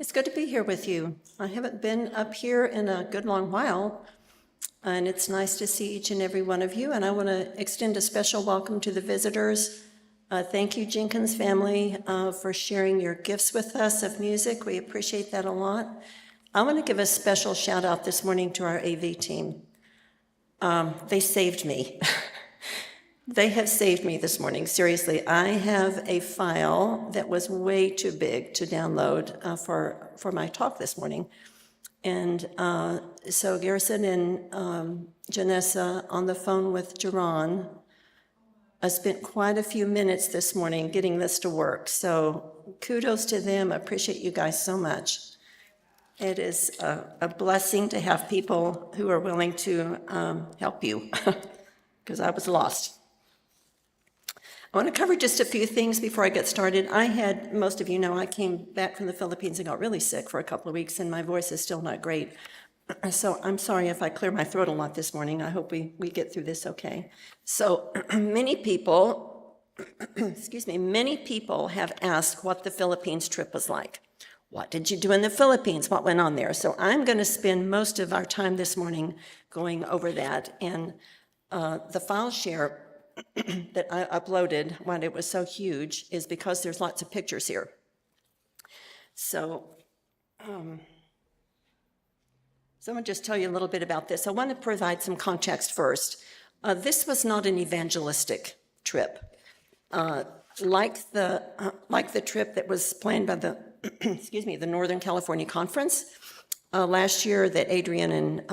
It's good to be here with you. I haven't been up here in a good long while, and it's nice to see each and every one of you. And I want to extend a special welcome to the visitors. Thank you, Jenkins family, for sharing your gifts with us of music. We appreciate that a lot. I want to give a special shout out this morning to our AV team. They saved me. They have saved me this morning, seriously. I have a file that was way too big to download for my talk this morning. And so Garrison and Janessa on the phone with Jerron, I spent quite a few minutes this morning getting this to work. So kudos to them. I appreciate you guys so much. It is a blessing to have people who are willing to help you, because I was lost. I want to cover just a few things before I get started. Most of you know, I came back from the Philippines and got really sick for a couple of weeks, and my voice is still not great. So I'm sorry if I clear my throat a lot this morning. I hope we get through this okay. So many people, many people have asked what the Philippines trip was like. What did you do in the Philippines? What went on there? So I'm going to spend most of our time this morning going over that. And the file share that I uploaded when it was so huge is because there's lots of pictures here. So I'm going to just tell you a little bit about this. I want to provide some context first. This was not an evangelistic trip. Like the trip that was planned by the, the Northern California Conference, last year that Adrian and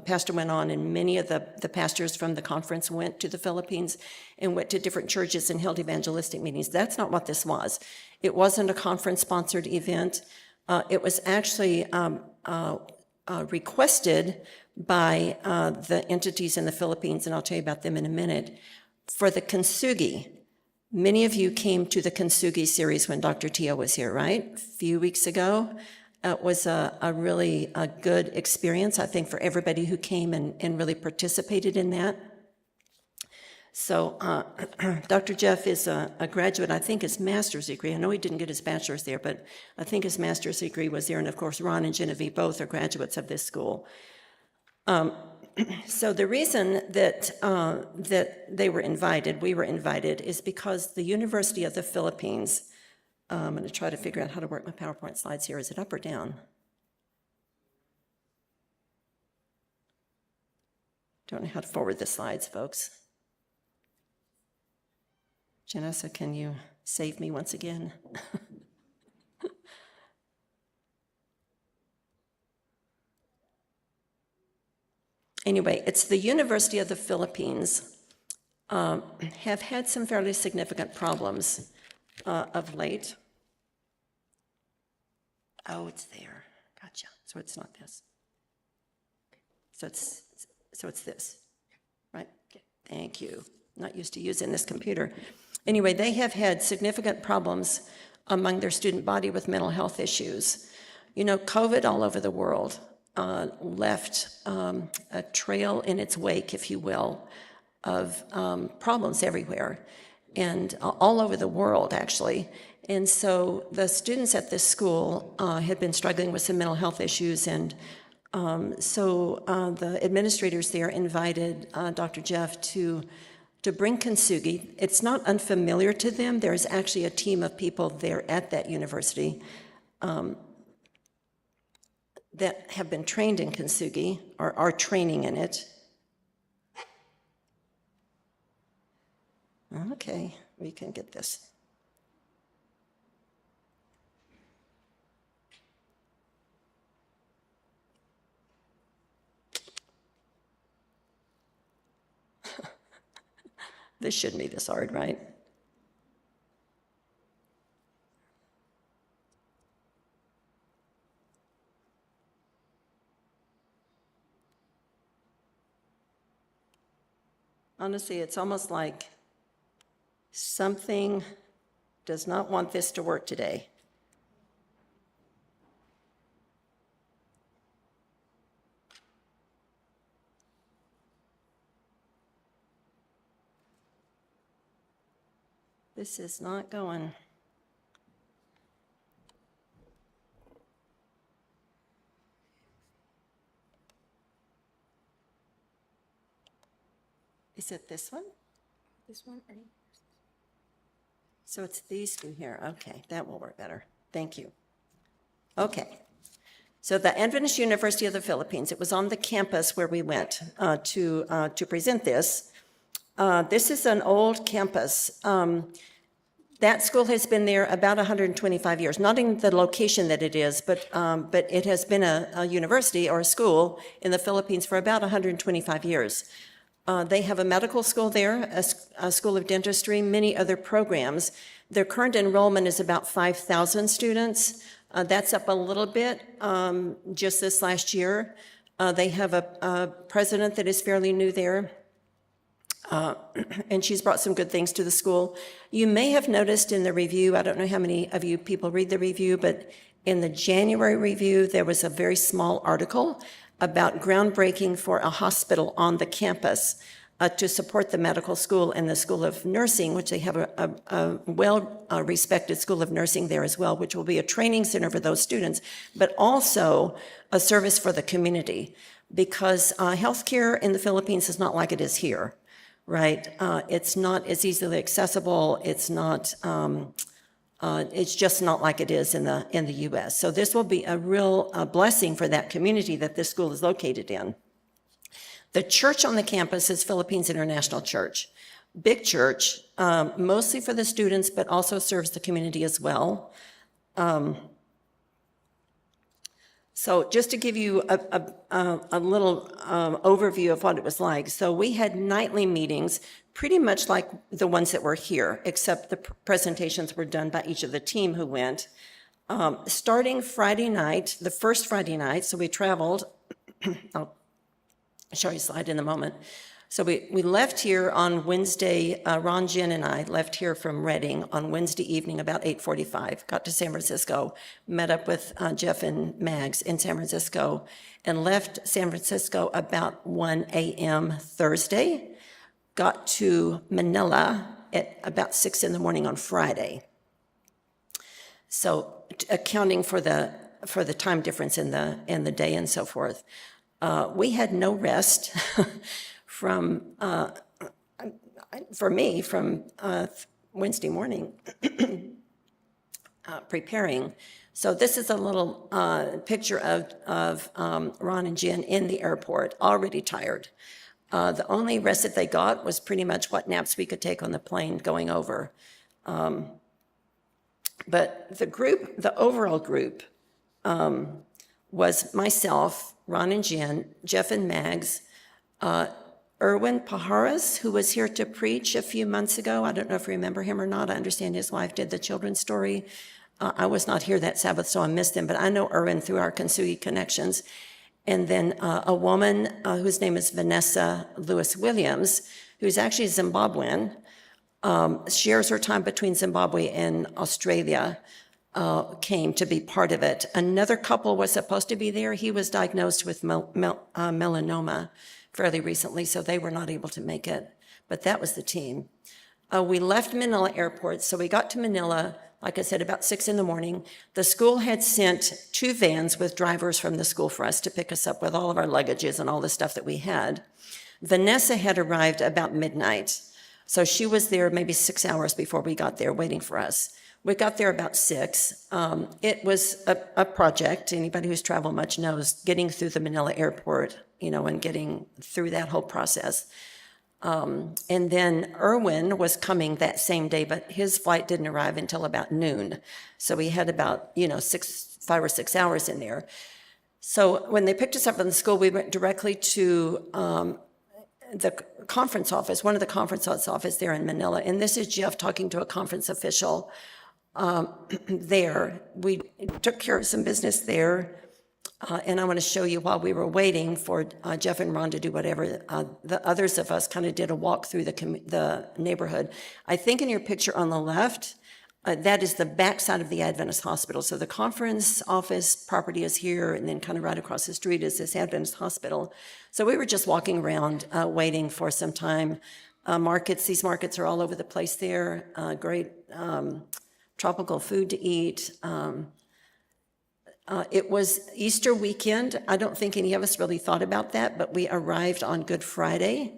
Pastor went on, and many of the pastors from the conference went to the Philippines and went to different churches and held evangelistic meetings. That's not what this was. It wasn't a conference-sponsored event. It was actually requested by the entities in the Philippines, and I'll tell you about them in a minute, for the Kintsugi. Many of you came to the Kintsugi series when Dr. Tio was here, right? A few weeks ago. It was a really good experience, I think, for everybody who came and really participated in that. So Dr. Jeff is a graduate, I think his master's degree. I know he didn't get his bachelor's there, but I think his master's degree was there. And of course, Ron and Genevieve both are graduates of this school. So the reason that we were invited, is because the University of the Philippines, I'm going to try to figure out how to work my PowerPoint slides here. Is it up or down? Don't know how to forward the slides, folks. Janessa, can you save me once again? Anyway, it's the University of the Philippines have had some fairly significant problems of late. Oh, it's there. Gotcha. So it's not this. So it's this, right? Okay. Thank you. Not used to using this computer. Anyway, they have had significant problems among their student body with mental health issues. You know, COVID all over the world left a trail in its wake, if you will, of problems everywhere and all over the world, actually. And so the students at this school had been struggling with some mental health issues, and so the administrators there invited Dr. Jeff to bring Kintsugi. It's not unfamiliar to them. There's actually a team of people there at that university that have been trained in Kintsugi, or are training in it. Okay, we can get this. This shouldn't be this hard, right? Honestly, it's almost like something does not want this to work today. This is not going. Is it this one? This one? So it's these two here. Okay, that will work better. Thank you. Okay. So the Adventist University of the Philippines, it was on the campus where we went to present this. This is an old campus. That school has been there about 125 years, not in the location that it is, but it has been a university or a school in the Philippines for about 125 years. They have a medical school there, a school of dentistry, many other programs. Their current enrollment is about 5,000 students. That's up a little bit just this last year. They have a president that is fairly new there, and she's brought some good things to the school. You may have noticed in the review, I don't know how many of you people read the review, but in the January review, there was a very small article about groundbreaking for a hospital on the campus to support the medical school and the School of Nursing, which they have a well-respected School of Nursing there as well, which will be a training center for those students, but also a service for the community, because healthcare in the Philippines is not like it is here, right? It's not as easily accessible. It's not. It's just not like it is in the U.S. So this will be a real blessing for that community that this school is located in. The church on the campus is Philippines International Church. Big church, mostly for the students, but also serves the community as well. So just to give you a little overview of what it was like. So we had nightly meetings, pretty much like the ones that were here, except the presentations were done by each of the team who went. Starting Friday night, the first Friday night, so we traveled, I'll show you a slide in a moment. So we left here on Wednesday, Ron, Jen, and I left here from Reading on Wednesday evening about 8:45, got to San Francisco, met up with Jeff and Mags in San Francisco, and left San Francisco about 1 a.m. Thursday, got to Manila at about 6 in the morning on Friday. So accounting for the time difference in the day and so forth. We had no rest from, for me, from Wednesday morning preparing. So this is a little picture of Ron and Jen in the airport, already tired. The only rest that they got was pretty much what naps we could take on the plane going over. But the overall group was myself, Ron and Jen, Jeff and Mags, Erwin Pajaras, who was here to preach a few months ago. I don't know if you remember him or not. I understand his wife did the children's story. I was not here that Sabbath, so I missed him, but I know Erwin through our Kintsugi connections. And then a woman whose name is Vanessa Lewis Williams, who's actually Zimbabwean, shares her time between Zimbabwe and Australia, came to be part of it. Another couple was supposed to be there. He was diagnosed with melanoma fairly recently, so they were not able to make it. But that was the team. We left Manila Airport, so we got to Manila, like I said, about 6 in the morning. The school had sent 2 vans with drivers from the school for us to pick us up with all of our luggages and all the stuff that we had. Vanessa had arrived about midnight, so she was there maybe 6 hours before we got there waiting for us. We got there about 6. It was a project. Anybody who's traveled much knows getting through the Manila airport, and getting through that whole process. And then Erwin was coming that same day, but his flight didn't arrive until about noon. So we had about, 5 or 6 hours in there. So when they picked us up from the school, we went directly to the conference office, one of the conference office there in Manila. And this is Jeff talking to a conference official there. We took care of some business there. And I want to show you while we were waiting for Jeff and Ron to do whatever, the others of us kind of did a walk through the neighborhood. I think in your picture on the left, that is the backside of the Adventist hospital. So the conference office property is here, and then kind of right across the street is this Adventist hospital. So we were just walking around waiting for some time. These markets are all over the place there. Great tropical food to eat. It was Easter weekend. I don't think any of us really thought about that, but we arrived on Good Friday.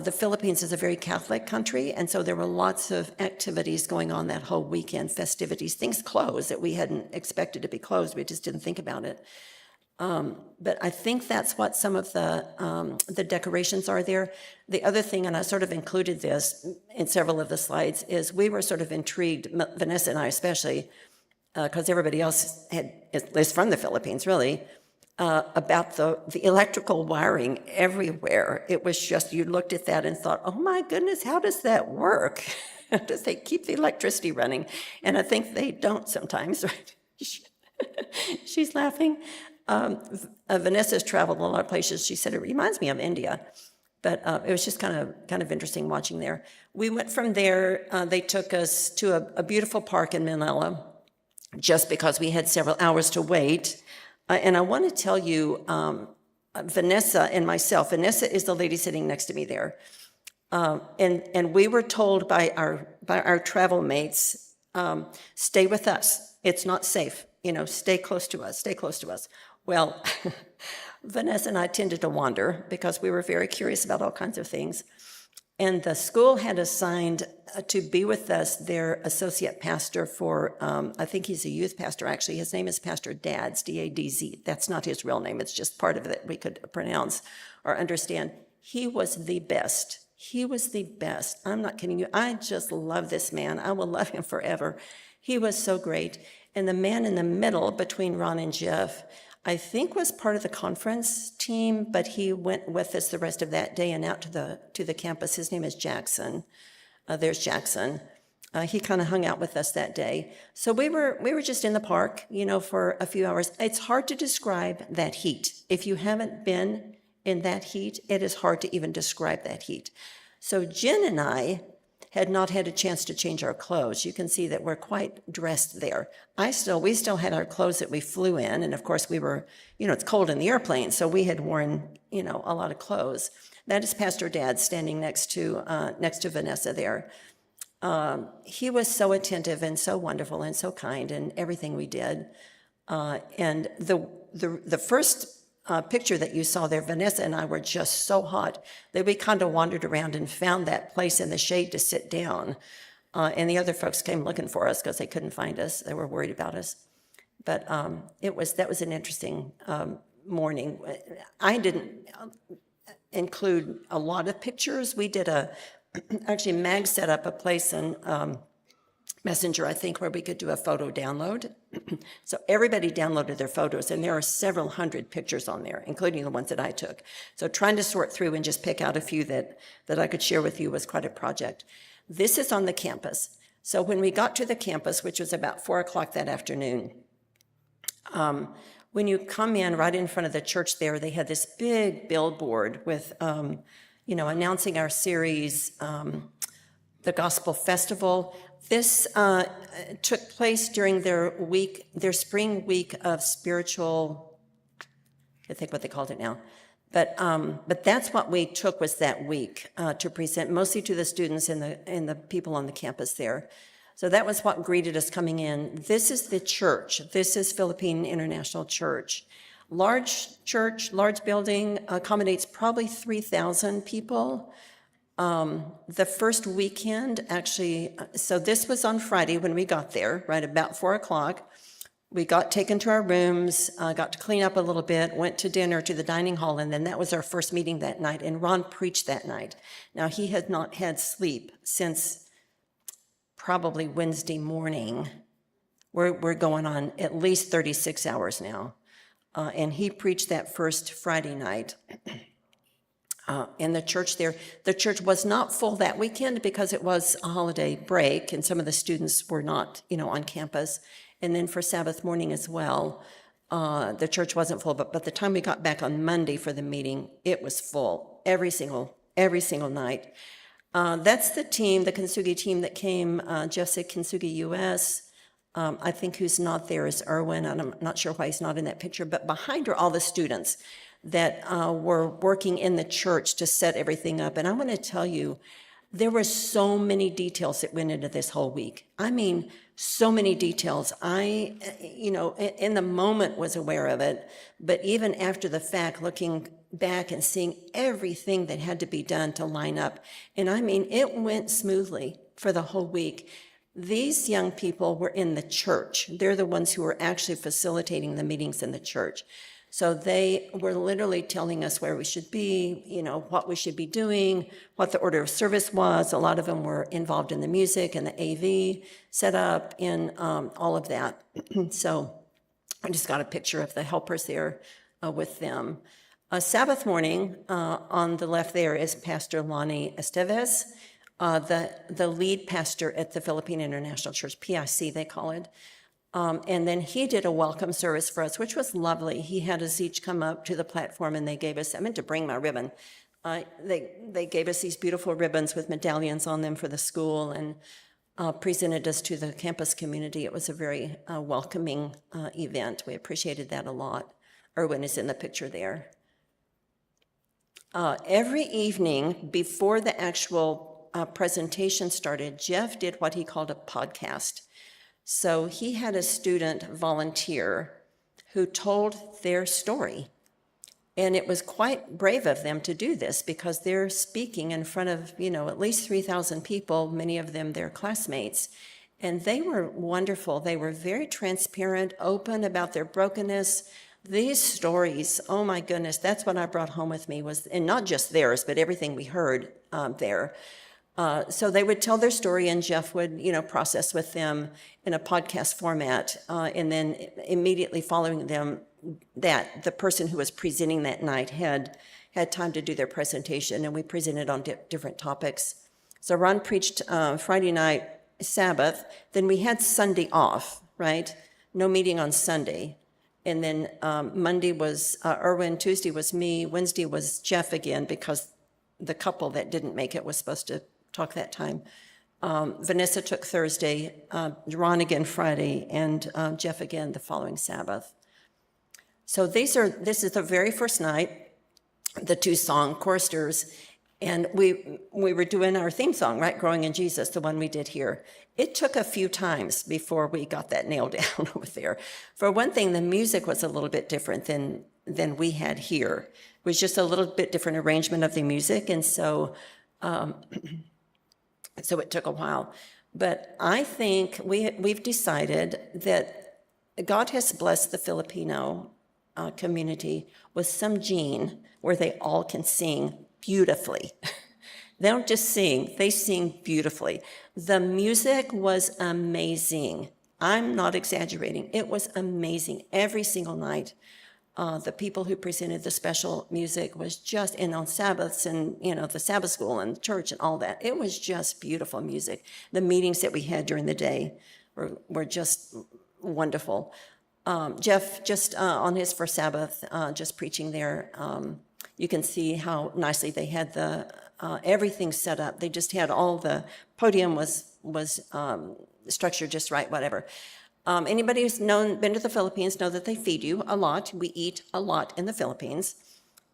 The Philippines is a very Catholic country, and so there were lots of activities going on that whole weekend, festivities, things closed that we hadn't expected to be closed. We just didn't think about it. But I think that's what some of the decorations are there. The other thing, and I sort of included this in several of the slides, is we were sort of intrigued, Vanessa and I especially, because everybody else is from the Philippines, really, about the electrical wiring everywhere. It was just, you looked at that and thought, oh my goodness, how does that work? How does they keep the electricity running? And I think they don't sometimes, right? She's laughing. Vanessa's traveled a lot of places. She said it reminds me of India, but it was just kind of interesting watching there. We went from there. They took us to a beautiful park in Manila, just because we had several hours to wait. And I want to tell you, Vanessa and myself. Vanessa is the lady sitting next to me there, and we were told by our travel mates, stay with us. It's not safe. Stay close to us. Stay close to us. Well, Vanessa and I tended to wander because we were very curious about all kinds of things. And the school had assigned to be with us their associate pastor for, I think he's a youth pastor, actually. His name is Pastor Dadz, D-A-D-Z. That's not his real name. It's just part of it we could pronounce or understand. He was the best. He was the best. I'm not kidding you. I just love this man. I will love him forever. He was so great. And the man in the middle between Ron and Jeff, I think was part of the conference team, but he went with us the rest of that day and out to the campus. His name is Jackson. There's Jackson. He kind of hung out with us that day. So we were just in the park, for a few hours. It's hard to describe that heat. If you haven't been in that heat, it is hard to even describe that heat. So Jen and I had not had a chance to change our clothes. You can see that we're quite dressed there. We still had our clothes that we flew in, and of course we were, it's cold in the airplane, so we had worn, a lot of clothes. That is Pastor Dad standing next to Vanessa there. He was so attentive and so wonderful and so kind in everything we did. And the first picture that you saw there, Vanessa and I were just so hot that we kind of wandered around and found that place in the shade to sit down. And the other folks came looking for us because they couldn't find us. They were worried about us. But that was an interesting morning. I didn't include a lot of pictures. We did actually Mag set up a place in Messenger, I think, where we could do a photo download. So everybody downloaded their photos, and there are several hundred pictures on there, including the ones that I took. So trying to sort through and just pick out a few that I could share with you was quite a project. This is on the campus. So when we got to the campus, which was about 4 o'clock that afternoon, when you come in right in front of the church there, they had this big billboard with, announcing our series, the Gospel Festival. This took place during their spring week of spiritual, I think what they called it now. But that's what we took, was that week to present mostly to the students and the people on the campus there. So that was what greeted us coming in. This is the church. This is Philippine International Church. Large church, large building, accommodates probably 3,000 people. The first weekend, actually, so this was on Friday when we got there, right about 4 o'clock. We got taken to our rooms, got to clean up a little bit, went to dinner to the dining hall, and then that was our first meeting that night, and Ron preached that night. Now, he had not had sleep since probably Wednesday morning. We're going on at least 36 hours now, and he preached that first Friday night. In the church there. The church was not full that weekend because it was a holiday break and some of the students were not, on campus. And then for Sabbath morning as well, the church wasn't full. But by the time we got back on Monday for the meeting, it was full every single night. That's the team, the Kintsugi team that came. Jeff said Kintsugi US. I think who's not there is Erwin. I'm not sure why he's not in that picture. But behind are all the students that were working in the church to set everything up. And I want to tell you, there were so many details that went into this whole week. I mean, so many details. I, in the moment was aware of it, but even after the fact, looking back and seeing everything that had to be done to line up, and I mean, it went smoothly for the whole week. These young people were in the church. They're the ones who were actually facilitating the meetings in the church. So they were literally telling us where we should be, what we should be doing, what the order of service was. A lot of them were involved in the music and the AV setup and all of that. So I just got a picture of the helpers there with them. Sabbath morning, on the left there is Pastor Lonnie Esteves, the lead pastor at the Philippine International Church, PIC they call it. And then he did a welcome service for us, which was lovely. He had us each come up to the platform, and they gave us, I meant to bring my ribbon. They gave us these beautiful ribbons with medallions on them for the school, and presented us to the campus community. It was a very welcoming event. We appreciated that a lot. Erwin is in the picture there. Every evening before the actual presentation started, Jeff did what he called a podcast. So he had a student volunteer who told their story. And it was quite brave of them to do this because they're speaking in front of, at least 3,000 people, many of them their classmates. And they were wonderful. They were very transparent, open about their brokenness. These stories, oh my goodness, that's what I brought home with me and not just theirs, but everything we heard there. So they would tell their story, and Jeff would, process with them in a podcast format. And then immediately following them, the person who was presenting that night had time to do their presentation, and we presented on different topics. So Ron preached Friday night, Sabbath. Then we had Sunday off, right? No meeting on Sunday. And then Monday was Erwin, Tuesday was me, Wednesday was Jeff again, because the couple that didn't make it was supposed to talk that time. Vanessa took Thursday, Ron again Friday, and Jeff again the following Sabbath. So this is the very first night, the two song choristers, and we were doing our theme song, right? Growing in Jesus, the one we did here. It took a few times before we got that nailed down over there. For one thing, the music was a little bit different than we had here. It was just a little bit different arrangement of the music, and so it took a while. But I think we've decided that God has blessed the Filipino community with some gene where they all can sing beautifully. They don't just sing, they sing beautifully. The music was amazing. I'm not exaggerating. It was amazing every single night. The people who presented the special music was just, and on Sabbaths and, the Sabbath school and church and all that, it was just beautiful music. The meetings that we had during the day were just wonderful. Jeff, just on his first Sabbath, just preaching there, you can see how nicely they had everything set up. They just had all the podium was structured just right, whatever. Anybody who's been to the Philippines know that they feed you a lot. We eat a lot in the Philippines.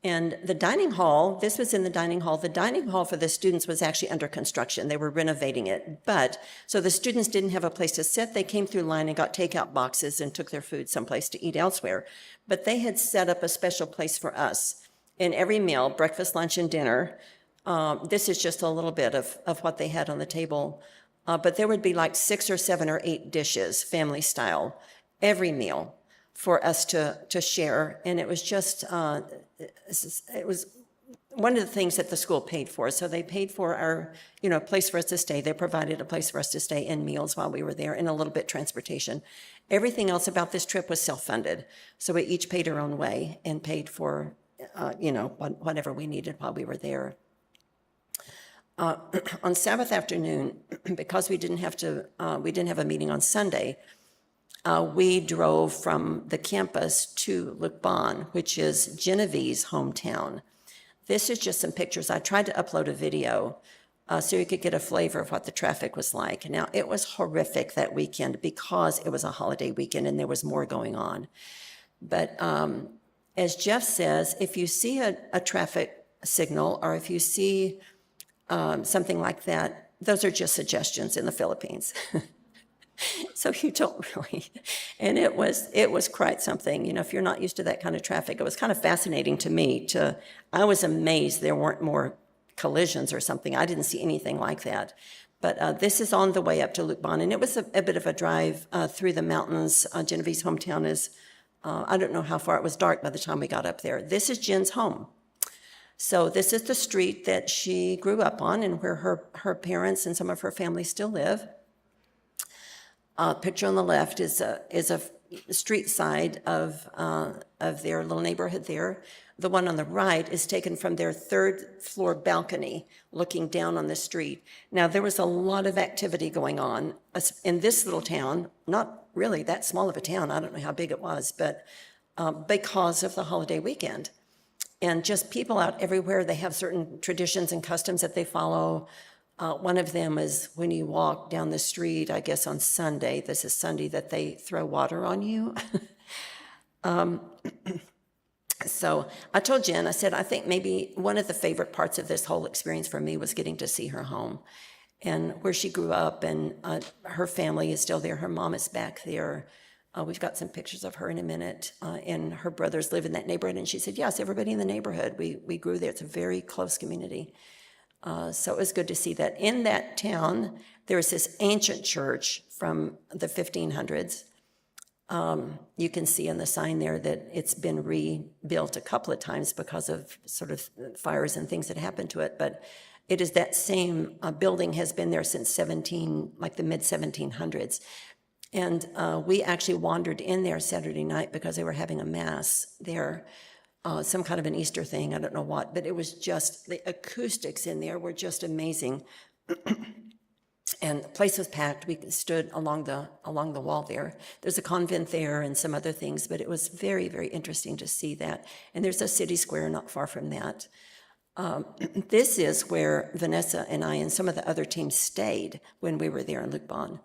And the dining hall, this was in the dining hall. The dining hall for the students was actually under construction. They were renovating it. So the students didn't have a place to sit. They came through line and got takeout boxes and took their food someplace to eat elsewhere. But they had set up a special place for us. In every meal, breakfast, lunch, and dinner, this is just a little bit of what they had on the table. But there would be like 6 or 7 or 8 dishes, family style, every meal for us to share. And it was just, it was one of the things that the school paid for. So they paid for our, place for us to stay. They provided a place for us to stay and meals while we were there, and a little bit transportation. Everything else about this trip was self-funded. So we each paid our own way and paid for, whatever we needed while we were there. On Sabbath afternoon, because we didn't have a meeting on Sunday, we drove from the campus to Lukban, which is Genevieve's hometown. This is just some pictures. I tried to upload a video so you could get a flavor of what the traffic was like. Now, it was horrific that weekend because it was a holiday weekend and there was more going on. But as Jeff says, if you see a traffic signal, or if you see something like that, those are just suggestions in the Philippines. So you don't really, and it was quite something, if you're not used to that kind of traffic. It was kind of fascinating to me I was amazed there weren't more collisions or something. I didn't see anything like that. But this is on the way up to Luke Bond, and it was a bit of a drive through the mountains. Genevieve's hometown is, I don't know how far, it was dark by the time we got up there. This is Jen's home. So this is the street that she grew up on and where her parents and some of her family still live. Picture on the left is a street side of their little neighborhood there. The one on the right is taken from their third floor balcony looking down on the street. Now, there was a lot of activity going on in this little town, not really that small of a town, I don't know how big it was, but because of the holiday weekend. And just people out everywhere, they have certain traditions and customs that they follow. One of them is when you walk down the street, I guess on Sunday, this is Sunday, that they throw water on you. So I told Jen, I said, I think maybe one of the favorite parts of this whole experience for me was getting to see her home and where she grew up, and her family is still there. Her mom is back there. We've got some pictures of her in a minute, and her brothers live in that neighborhood. And she said, yes, everybody in the neighborhood, we grew there. It's a very close community. So it was good to see that. In that town, there was this ancient church from the 1500s. You can see on the sign there that it's been rebuilt a couple of times because of sort of fires and things that happened to it. But it is that same building has been there since the mid 1700s. And we actually wandered in there Saturday night because they were having a mass there. Some kind of an Easter thing, I don't know what, but it was just, the acoustics in there were just amazing. And the place was packed. We stood along the wall there. There's a convent there and some other things, but it was very, very interesting to see that. And there's a city square not far from that. This is where Vanessa and I and some of the other teams stayed when we were there in Luke Bond.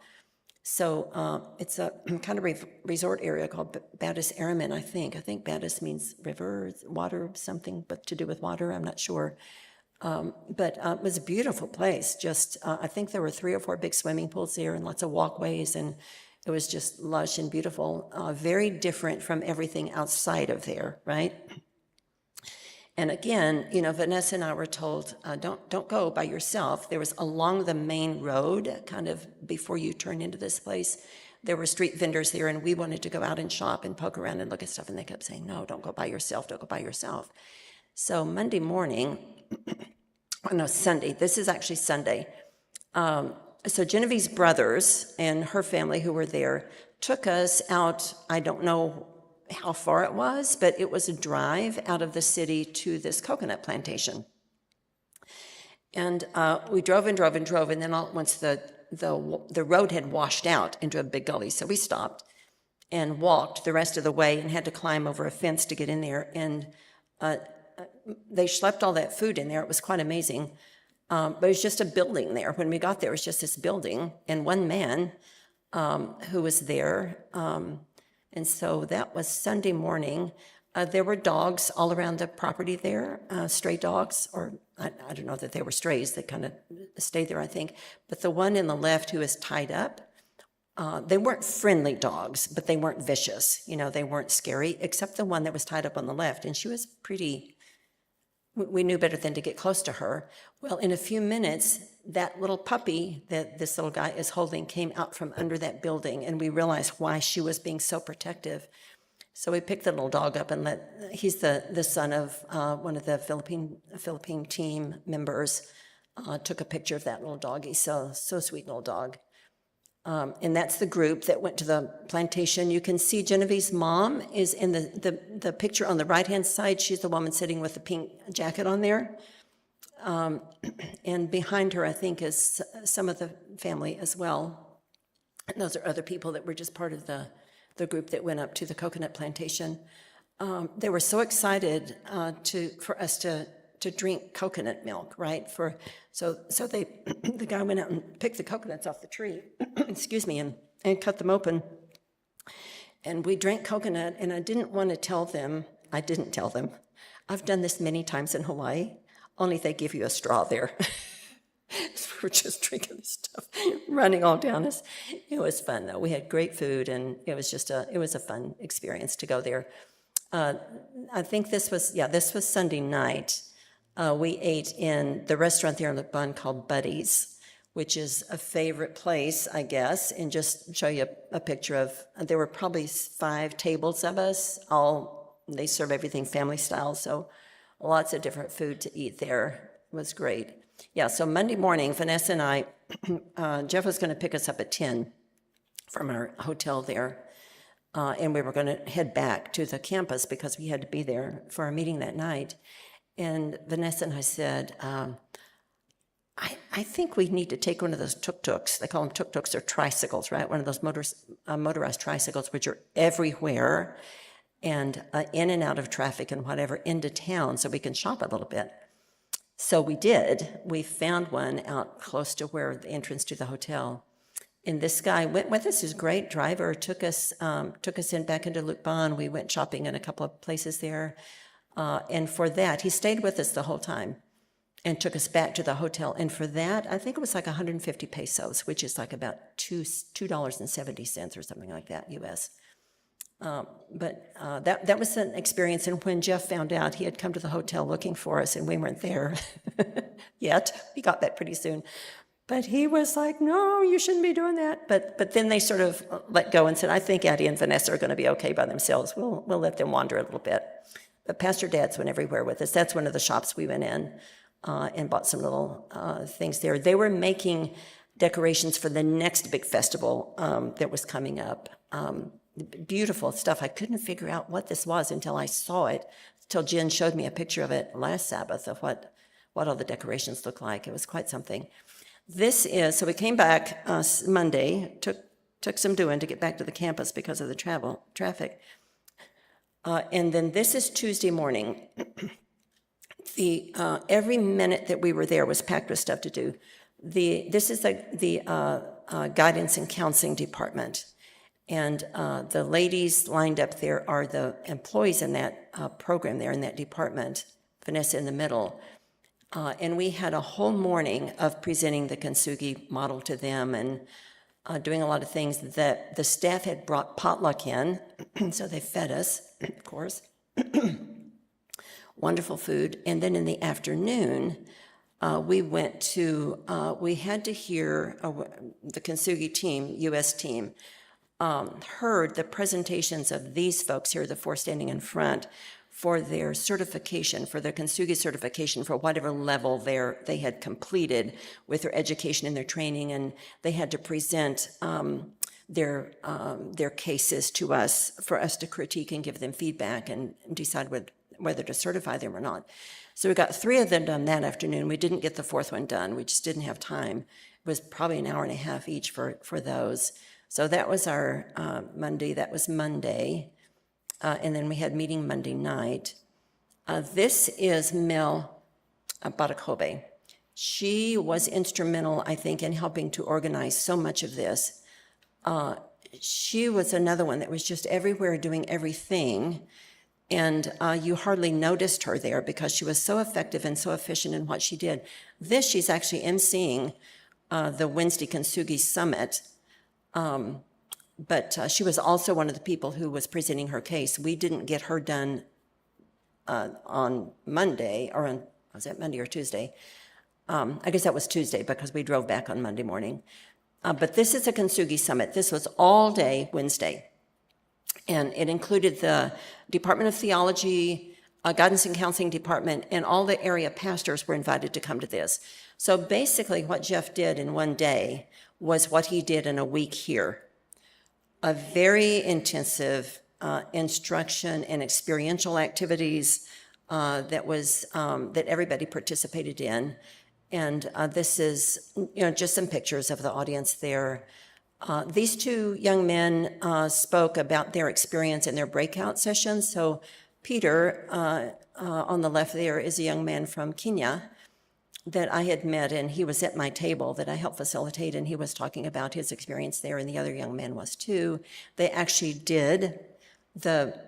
So it's a kind of resort area called Baddis Araman, I think. I think Baddis means river, water, something but to do with water, I'm not sure. But it was a beautiful place. Just, I think there were 3 or 4 big swimming pools there and lots of walkways, and it was just lush and beautiful. Very different from everything outside of there, right? And again, Vanessa and I were told, don't go by yourself. There was along the main road, kind of before you turn into this place, there were street vendors there, and we wanted to go out and shop and poke around and look at stuff, and they kept saying, no, don't go by yourself, don't go by yourself. So Monday morning, Sunday, this is actually Sunday. So Genevieve's brothers and her family who were there took us out, I don't know how far it was, but it was a drive out of the city to this coconut plantation. And we drove and drove and drove, and then once the road had washed out into a big gully, so we stopped and walked the rest of the way and had to climb over a fence to get in there. And they schlepped all that food in there. It was quite amazing. But it was just a building there. When we got there, it was just this building and one man who was there. And so that was Sunday morning. There were dogs all around the property there, stray dogs, or I don't know that they were strays. They kind of stayed there, I think. But the one in the left who is tied up, they weren't friendly dogs, but they weren't vicious. They weren't scary, except the one that was tied up on the left. And she was pretty, we knew better than to get close to her. Well, in a few minutes, that little puppy that this little guy is holding came out from under that building, and we realized why she was being so protective. So we picked the little dog up and he's the son of one of the Philippine team members, took a picture of that little doggy. So sweet little dog. And that's the group that went to the plantation. You can see Genevieve's mom is in the picture on the right-hand side. She's the woman sitting with the pink jacket on there. And behind her, I think, is some of the family as well. And those are other people that were just part of the group that went up to the coconut plantation. They were so excited for us to drink coconut milk, right? So the guy went out and picked the coconuts off the tree, excuse me, and cut them open. And we drank coconut, and I didn't tell them. I've done this many times in Hawaii, only they give you a straw there. We were just drinking this stuff, running all down us. It was fun, though. We had great food, and it was a fun experience to go there. I think this was Sunday night. We ate in the restaurant there in Lubbock called Buddy's, which is a favorite place, I guess, and just show you a picture of, there were probably 5 tables of us, they serve everything family style, so lots of different food to eat there. It was great. Yeah, so Monday morning, Vanessa and I, Jeff was going to pick us up at 10 from our hotel there, and we were going to head back to the campus because we had to be there for our meeting that night. And Vanessa and I said, I think we need to take one of those tuk-tuks. They call them tuk-tuks or tricycles, right? One of those motorized tricycles, which are everywhere and in and out of traffic and whatever, into town so we can shop a little bit. So we did. We found one out close to where the entrance to the hotel. And this guy went with us. He's a great driver, took us in back into Lubbock. We went shopping in a couple of places there. And for that, he stayed with us the whole time and took us back to the hotel. And for that, I think it was like 150 pesos, which is like about $2.70 or something like that, US. But that was an experience. And when Jeff found out, he had come to the hotel looking for us, and we weren't there yet. We got back pretty soon. But he was like, no, you shouldn't be doing that. But then they sort of let go and said, I think Addie and Vanessa are going to be okay by themselves. We'll let them wander a little bit. But Pastor Dads went everywhere with us. That's one of the shops we went in and bought some little things there. They were making decorations for the next big festival that was coming up. Beautiful stuff. I couldn't figure out what this was until I saw it, until Jen showed me a picture of it last Sabbath of what all the decorations look like. It was quite something. So we came back Monday, took some doing to get back to the campus because of the traffic. And then this is Tuesday morning. Every minute that we were there was packed with stuff to do. This is the guidance and counseling department. And the ladies lined up there are the employees in that program there in that department, Vanessa in the middle. And we had a whole morning of presenting the Kintsugi model to them and doing a lot of things that the staff had brought potluck in, so they fed us, of course. Wonderful food. And then in the afternoon, we had to hear the Kintsugi team, U.S. team, heard the presentations of these folks here, the 4 standing in front, for their certification, for their Kintsugi certification, for whatever level they had completed with their education and their training, and they had to present their cases to us for us to critique and give them feedback and decide whether to certify them or not. So we got 3 of them done that afternoon. We didn't get the 4th one done. We just didn't have time. It was probably an hour and a half each for those. So that was our Monday. That was Monday. And then we had meeting Monday night. This is Mel Barakobe. She was instrumental, I think, in helping to organize so much of this. She was another one that was just everywhere doing everything. And you hardly noticed her there because she was so effective and so efficient in what she did. She's actually emceeing the Wednesday Kintsugi Summit. But she was also one of the people who was presenting her case. We didn't get her done on Monday, was that Monday or Tuesday? I guess that was Tuesday because we drove back on Monday morning. But this is a Kintsugi Summit. This was all day Wednesday. And it included the Department of Theology, Guidance and Counseling Department, and all the area pastors were invited to come to this. So basically what Jeff did in one day was what he did in a week here. A very intensive instruction and experiential activities that everybody participated in. And this is, just some pictures of the audience there. These 2 young men spoke about their experience in their breakout sessions. So Peter, on the left there, is a young man from Kenya that I had met, and he was at my table that I helped facilitate, and he was talking about his experience there, and the other young man was too. They actually did the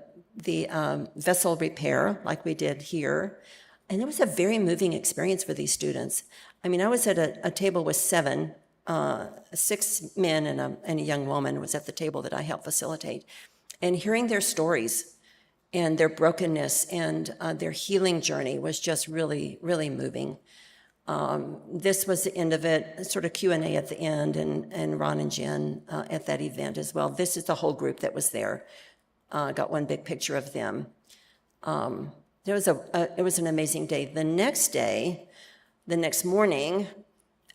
vessel repair like we did here. And it was a very moving experience for these students. I mean, I was at a table with seven, 6 men and a young woman was at the table that I helped facilitate. And hearing their stories and their brokenness and their healing journey was just really, really moving. This was the end of it, sort of Q&A at the end, and Ron and Jen at that event as well. This is the whole group that was there. Got one big picture of them. It was an amazing day. The next morning,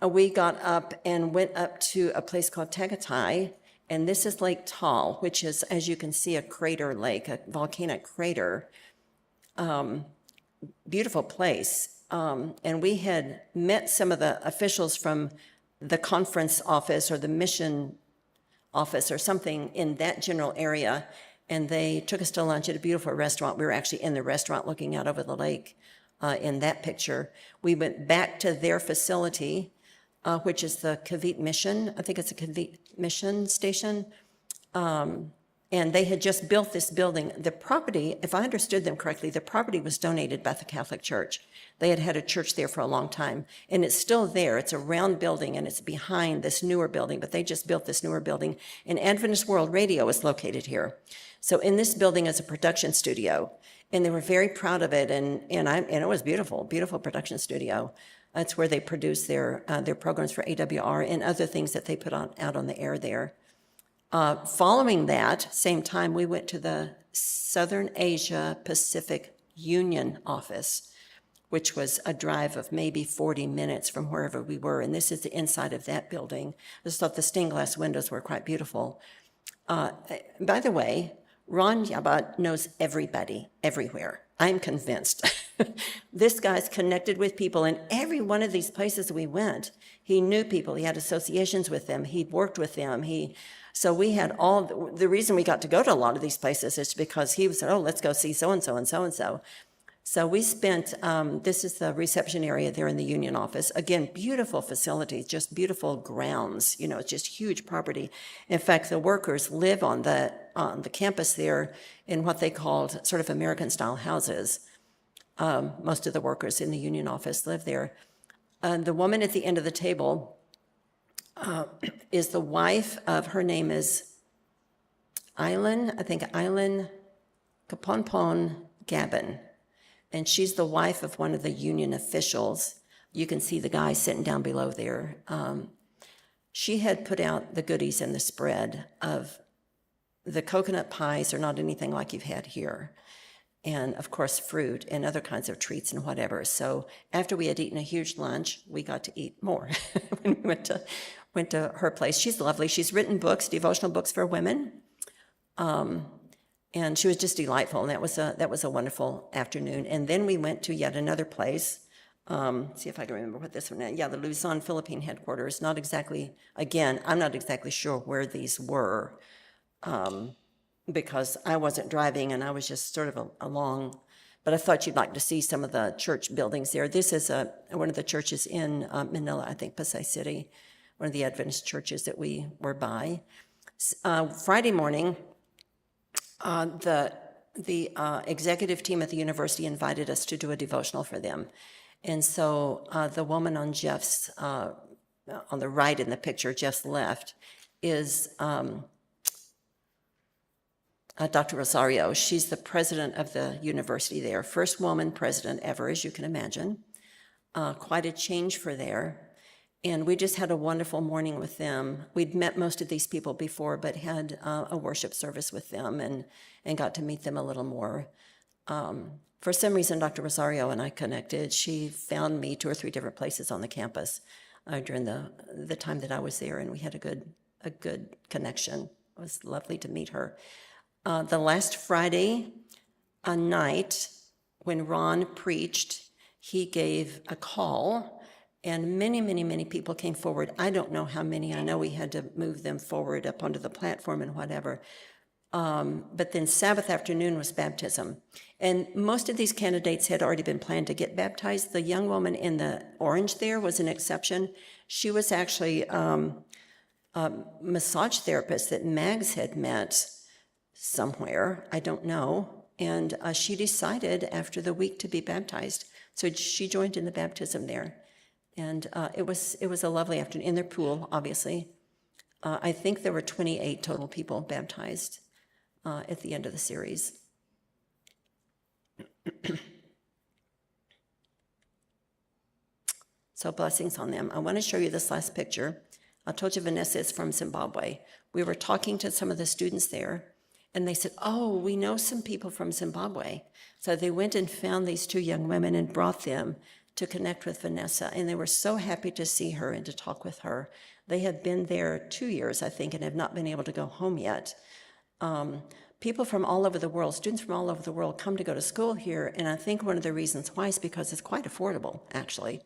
we got up and went up to a place called Tagatai, and this is Lake Taal, which is, as you can see, a crater lake, a volcanic crater. Beautiful place. And we had met some of the officials from the conference office or the mission office or something in that general area, and they took us to lunch at a beautiful restaurant. We were actually in the restaurant looking out over the lake in that picture. We went back to their facility, which is the Kavit Mission. I think it's a Kavit Mission station. And they had just built this building. The property, if I understood them correctly, the property was donated by the Catholic Church. They had had a church there for a long time, and it's still there. It's a round building, and it's behind this newer building, but they just built this newer building. And Adventist World Radio is located here. So in this building is a production studio, and they were very proud of it, and it was beautiful, beautiful production studio. That's where they produce their programs for AWR and other things that they put out on the air there. Following that, same time, we went to the Southern Asia Pacific Union office, which was a drive of maybe 40 minutes from wherever we were. And this is the inside of that building. I just thought the stained glass windows were quite beautiful. By the way, Ron Yabat knows everybody, everywhere. I'm convinced. This guy's connected with people in every one of these places we went. He knew people. He had associations with them. He'd worked with them. So we had the reason we got to go to a lot of these places is because he said, oh, let's go see so-and-so and so-and-so. So we spent, this is the reception area there in the union office. Again, beautiful facilities, just beautiful grounds. You know, it's just huge property. In fact, the workers live on the campus there in what they called sort of American-style houses. Most of the workers in the union office live there. The woman at the end of the table is the wife of, her name is Eileen Kaponpon Gabin. And she's the wife of one of the union officials. You can see the guy sitting down below there. She had put out the goodies in the spread of the coconut pies are not anything like you've had here. And of course, fruit and other kinds of treats and whatever. So after we had eaten a huge lunch, we got to eat more when we went to her place. She's lovely. She's written books, devotional books for women. And she was just delightful, and that was a wonderful afternoon. And then we went to yet another place. See if I can remember what this one is. Yeah, the Luzon, Philippine headquarters. Not exactly, again, I'm not exactly sure where these were because I wasn't driving and I was just sort of along. But I thought you'd like to see some of the church buildings there. This is one of the churches in Manila, I think, Pasay City, one of the Adventist churches that we were by. Friday morning, the executive team at the university invited us to do a devotional for them. And so the woman on Jeff's, on the right in the picture, Jeff's left, is Dr. Rosario. She's the president of the university there. First woman president ever, as you can imagine. Quite a change for there. And we just had a wonderful morning with them. We'd met most of these people before, but had a worship service with them and got to meet them a little more. For some reason, Dr. Rosario and I connected. She found me 2 or 3 different places on the campus during the time that I was there, and we had a good connection. It was lovely to meet her. The last Friday night, when Ron preached, he gave a call, and many, many, many people came forward. I don't know how many. I know we had to move them forward up onto the platform and whatever. But then Sabbath afternoon was baptism. And most of these candidates had already been planned to get baptized. The young woman in the orange there was an exception. She was actually a massage therapist that Mags had met somewhere, I don't know. And she decided after the week to be baptized. So she joined in the baptism there. And it was a lovely afternoon in their pool, obviously. I think there were 28 total people baptized at the end of the series. So blessings on them. I want to show you this last picture. I told you Vanessa is from Zimbabwe. We were talking to some of the students there, and they said, oh, we know some people from Zimbabwe. So they went and found these two young women and brought them to connect with Vanessa, and they were so happy to see her and to talk with her. They have been there 2 years, I think, and have not been able to go home yet. People from all over the world, students from all over the world come to go to school here, and I think one of the reasons why is because it's quite affordable, actually.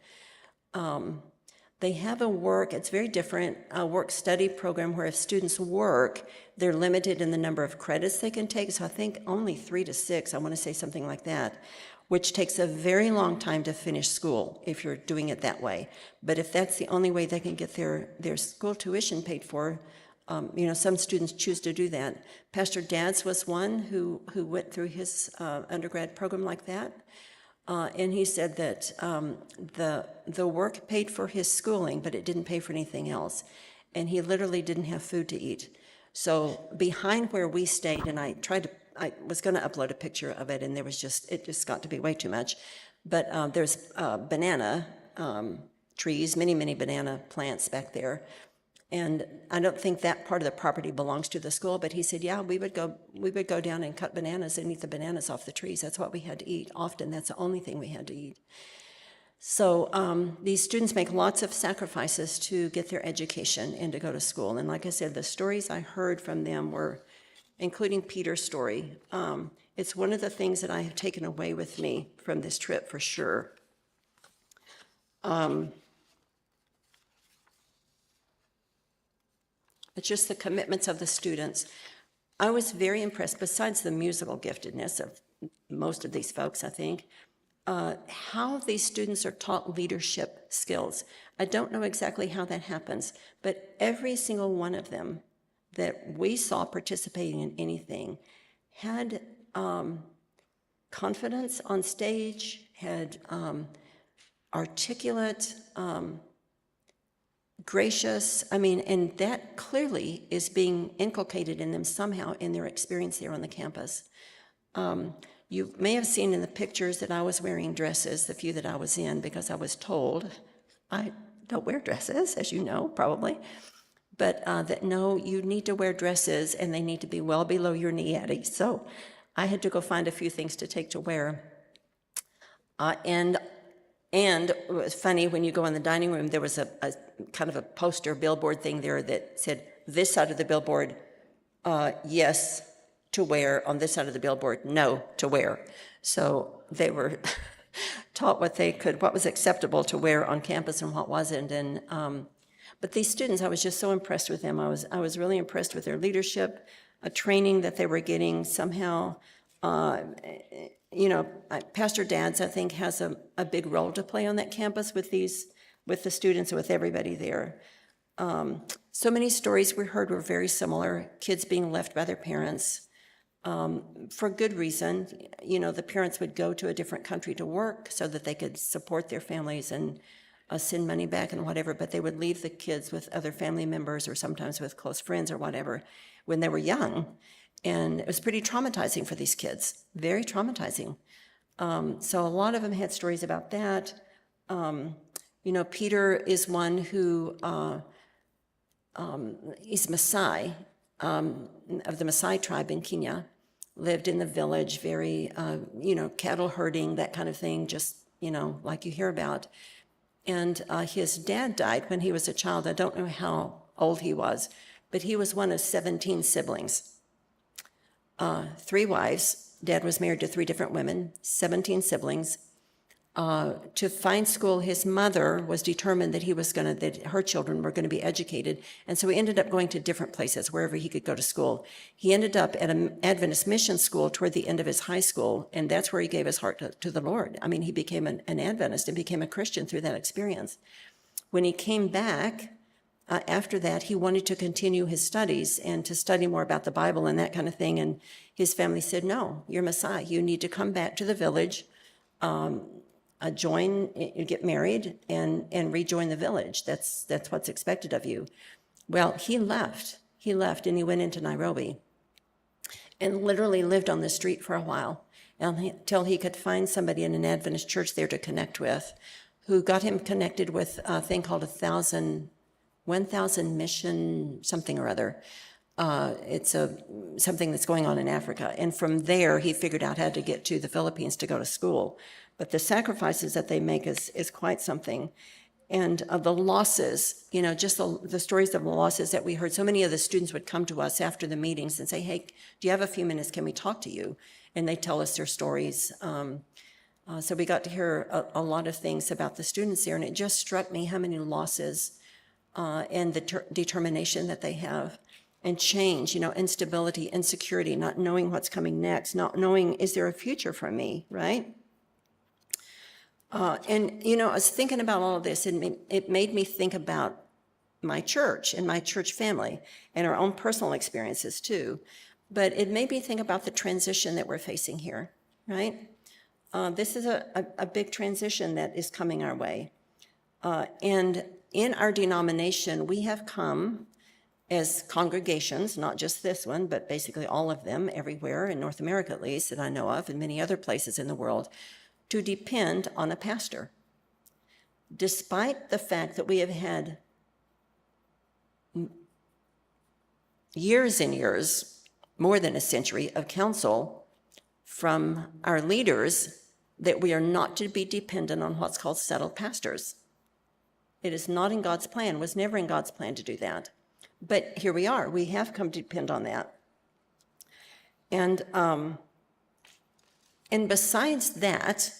They have it's very different, a work-study program where if students work, they're limited in the number of credits they can take, so I think only 3 to 6, I want to say something like that, which takes a very long time to finish school if you're doing it that way. But if that's the only way they can get their school tuition paid for, some students choose to do that. Pastor Dad's was one who went through his undergrad program like that. And he said that the work paid for his schooling, but it didn't pay for anything else. And he literally didn't have food to eat. So behind where we stayed, and I was going to upload a picture of it, and it just got to be way too much. But there's banana trees, many, many banana plants back there. And I don't think that part of the property belongs to the school, but he said, yeah, we would go down and cut bananas and eat the bananas off the trees. That's what we had to eat. Often that's the only thing we had to eat. So these students make lots of sacrifices to get their education and to go to school. And like I said, the stories I heard from them were, including Peter's story, it's one of the things that I have taken away with me from this trip for sure. It's just the commitments of the students. I was very impressed, besides the musical giftedness of most of these folks, I think, how these students are taught leadership skills. I don't know exactly how that happens, but every single one of them that we saw participating in anything had confidence on stage, had articulate, gracious, and that clearly is being inculcated in them somehow in their experience there on the campus. You may have seen in the pictures that I was wearing dresses, the few that I was in, because I was told, I don't wear dresses, as you know, probably, but that no, you need to wear dresses and they need to be well below your knee, Addie. So I had to go find a few things to take to wear. And it was funny, when you go in the dining room, there was a kind of a poster billboard thing there that said, this side of the billboard, yes to wear, on this side of the billboard, no to wear. So they were taught what was acceptable to wear on campus and what wasn't. And but these students, I was just so impressed with them. I was really impressed with their leadership, a training that they were getting somehow. Pastor Dad's, I think, has a big role to play on that campus with the students and with everybody there. So many stories we heard were very similar, kids being left by their parents for good reason. The parents would go to a different country to work so that they could support their families and send money back and whatever, but they would leave the kids with other family members or sometimes with close friends or whatever when they were young. And it was pretty traumatizing for these kids, very traumatizing. So a lot of them had stories about that. Peter is one who, he's Maasai, of the Maasai tribe in Kenya, lived in the village, very, cattle herding, that kind of thing, just, like you hear about. And his dad died when he was a child. I don't know how old he was, but he was one of 17 siblings. 3 wives. Dad was married to 3 different women, 17 siblings. To find school, his mother was determined that her children were going to be educated, and so he ended up going to different places, wherever he could go to school. He ended up at an Adventist mission school toward the end of his high school, and that's where he gave his heart to the Lord. He became an Adventist and became a Christian through that experience. When he came back, after that, he wanted to continue his studies and to study more about the Bible and that kind of thing. And his family said, no, you're Messiah. You need to come back to the village, get married, and rejoin the village. That's what's expected of you. Well, he left. He left, and he went into Nairobi and literally lived on the street for a while until he could find somebody in an Adventist church there to connect with, who got him connected with a thing called 1,000 Mission something or other. It's something that's going on in Africa. And from there, he figured out how to get to the Philippines to go to school. But the sacrifices that they make is quite something. And the losses, just the stories of the losses that we heard. So many of the students would come to us after the meetings and say, hey, do you have a few minutes? Can we talk to you? And they tell us their stories. So we got to hear a lot of things about the students there. And it just struck me how many losses and the determination that they have. And change, instability, insecurity, not knowing what's coming next, not knowing, is there a future for me, right? And I was thinking about all of this, and it made me think about my church and my church family and our own personal experiences too. But it made me think about the transition that we're facing here, right? This is a big transition that is coming our way. And in our denomination, we have come as congregations, not just this one, but basically all of them everywhere, in North America at least, that I know of, and many other places in the world, to depend on a pastor. Despite the fact that we have had years and years, more than a century, of counsel from our leaders that we are not to be dependent on what's called settled pastors. It is not in God's plan, was never in God's plan to do that. But here we are. We have come to depend on that. And besides that,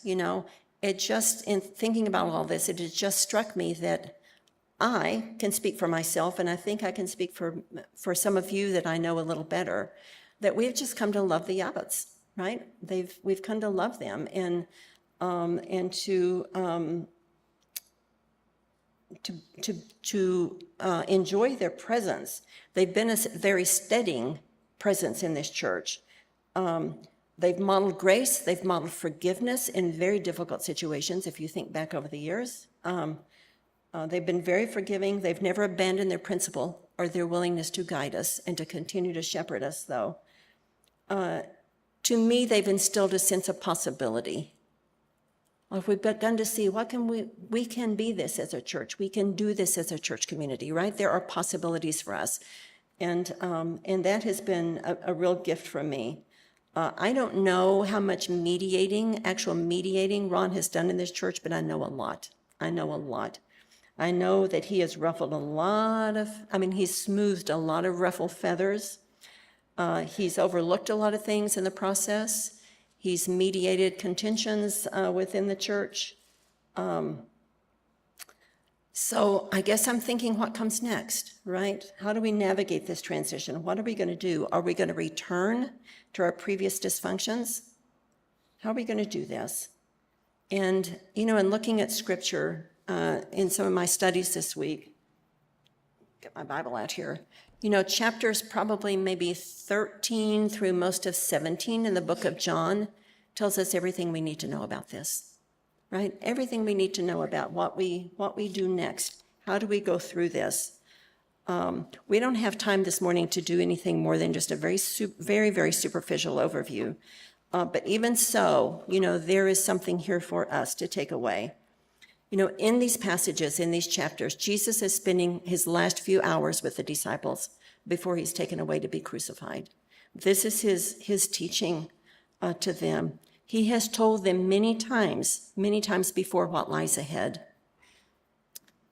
it just, in thinking about all this, it has just struck me that I can speak for myself, and I think I can speak for some of you that I know a little better, that we've just come to love the Abbots, right? We've come to love them and to enjoy their presence. They've been a very steadying presence in this church. They've modeled grace, they've modeled forgiveness in very difficult situations, if you think back over the years. They've been very forgiving. They've never abandoned their principle or their willingness to guide us and to continue to shepherd us, though. To me, they've instilled a sense of possibility. We've begun to see what can we can be this as a church. We can do this as a church community, right? There are possibilities for us. And that has been a real gift for me. I don't know how much actual mediating Ron has done in this church, but I know a lot. I know that he has ruffled he's smoothed a lot of ruffled feathers. He's overlooked a lot of things in the process. He's mediated contentions within the church. So I guess I'm thinking, what comes next, right? How do we navigate this transition? What are we going to do? Are we going to return to our previous dysfunctions? How are we going to do this? And, in looking at scripture in some of my studies this week, get my Bible out here, chapters probably maybe 13 through most of 17 in the book of John tells us everything we need to know about this, right? Everything we need to know about what we do next. How do we go through this? We don't have time this morning to do anything more than just a very, very superficial overview. But even so, there is something here for us to take away. In these passages, in these chapters, Jesus is spending his last few hours with the disciples before he's taken away to be crucified. This is his teaching to them. He has told them many times before what lies ahead.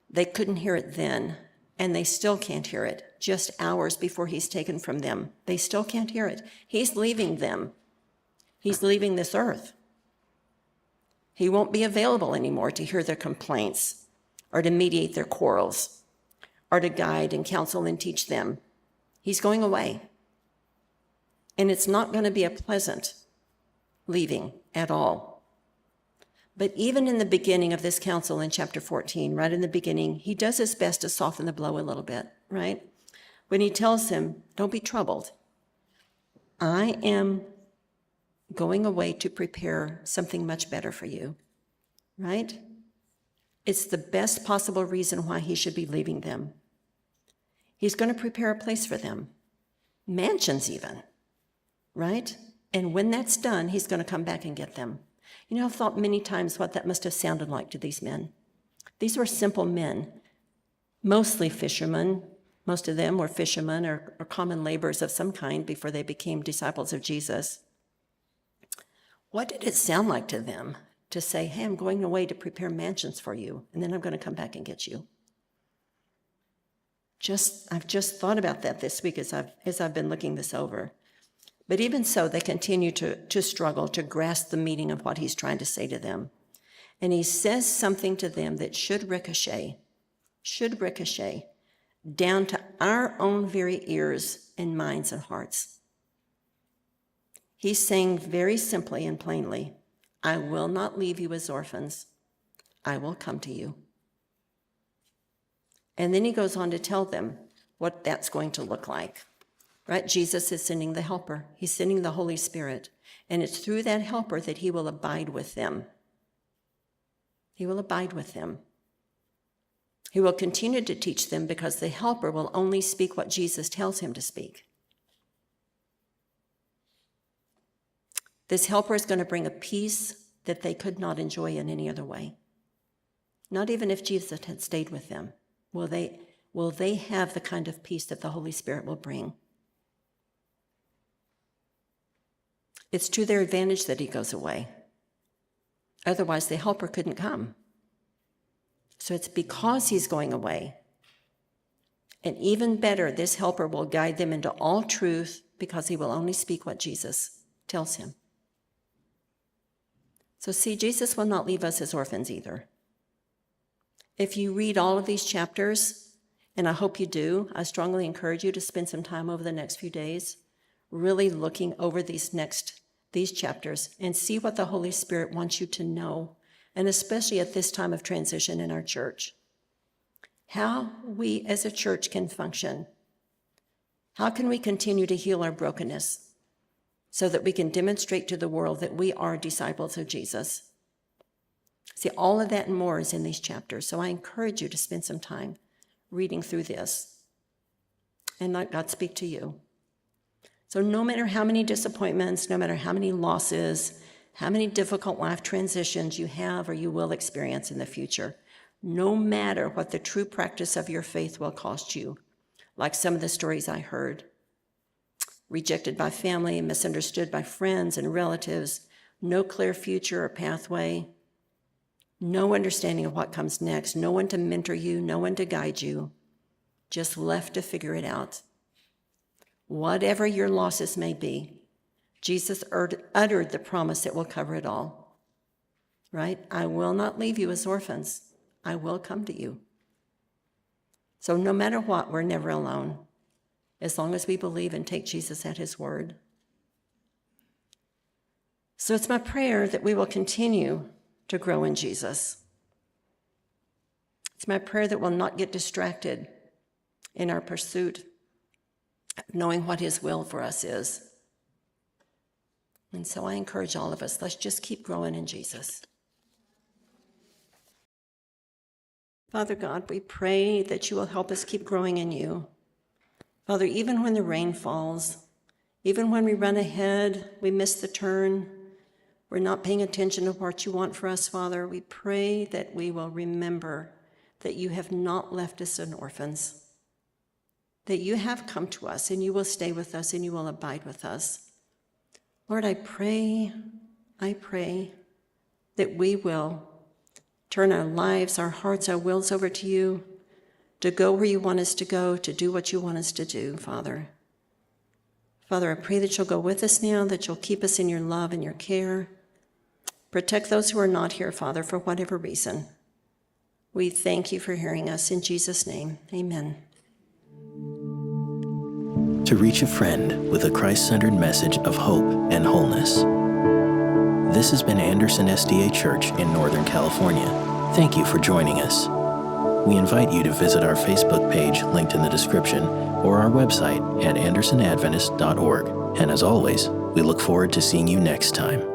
They couldn't hear it then, and they still can't hear it just hours before he's taken from them. They still can't hear it. He's leaving them. He's leaving this earth. He won't be available anymore to hear their complaints or to mediate their quarrels or to guide and counsel and teach them. He's going away. And it's not going to be a pleasant leaving at all. But even in the beginning of this counsel in chapter 14, right in the beginning, he does his best to soften the blow a little bit, right? When he tells him, don't be troubled. I am going away to prepare something much better for you, right? It's the best possible reason why he should be leaving them. He's going to prepare a place for them, mansions even, right? And when that's done, he's going to come back and get them. You know, I've thought many times what that must have sounded like to these men. These were simple men, mostly fishermen. Most of them were fishermen or common laborers of some kind before they became disciples of Jesus. What did it sound like to them to say, hey, I'm going away to prepare mansions for you, and then I'm going to come back and get you? I've just thought about that this week as I've been looking this over. But even so, they continue to struggle to grasp the meaning of what he's trying to say to them. And he says something to them that should ricochet down to our own very ears and minds and hearts. He's saying very simply and plainly, I will not leave you as orphans. I will come to you. And then he goes on to tell them what that's going to look like. Right? Jesus is sending the helper. He's sending the Holy Spirit. And it's through that helper that he will abide with them. He will abide with them. He will continue to teach them because the helper will only speak what Jesus tells him to speak. This helper is going to bring a peace that they could not enjoy in any other way. Not even if Jesus had stayed with them. Will they have the kind of peace that the Holy Spirit will bring? It's to their advantage that he goes away. Otherwise, the helper couldn't come. So it's because he's going away. And even better, this helper will guide them into all truth because he will only speak what Jesus tells him. So see, Jesus will not leave us as orphans either. If you read all of these chapters, and I hope you do, I strongly encourage you to spend some time over the next few days really looking over these chapters and see what the Holy Spirit wants you to know, and especially at this time of transition in our church. How we as a church can function. How can we continue to heal our brokenness so that we can demonstrate to the world that we are disciples of Jesus? See, all of that and more is in these chapters, so I encourage you to spend some time reading through this and let God speak to you. So no matter how many disappointments, no matter how many losses, how many difficult life transitions you have or you will experience in the future, no matter what the true practice of your faith will cost you, like some of the stories I heard, rejected by family, misunderstood by friends and relatives, no clear future or pathway, no understanding of what comes next, no one to mentor you, no one to guide you, just left to figure it out. Whatever your losses may be, Jesus uttered the promise that will cover it all, right? I will not leave you as orphans. I will come to you. So no matter what, we're never alone, as long as we believe and take Jesus at his word. So it's my prayer that we will continue to grow in Jesus. It's my prayer that we'll not get distracted in our pursuit of knowing what his will for us is. And so I encourage all of us, let's just keep growing in Jesus. Father God, we pray that you will help us keep growing in you. Father, even when the rain falls, even when we run ahead, we miss the turn, we're not paying attention to what you want for us, Father, we pray that we will remember that you have not left us as orphans, that you have come to us and you will stay with us and you will abide with us. Lord, I pray that we will turn our lives, our hearts, our wills over to you, to go where you want us to go, to do what you want us to do, Father. Father, I pray that you'll go with us now, that you'll keep us in your love and your care. Protect those who are not here, Father, for whatever reason. We thank you for hearing us. In Jesus' name, amen. To reach a friend with a Christ-centered message of hope and wholeness. This has been Anderson SDA Church in Northern California. Thank you for joining us. We invite you to visit our Facebook page linked in the description or our website at andersonadventist.org. And as always, we look forward to seeing you next time.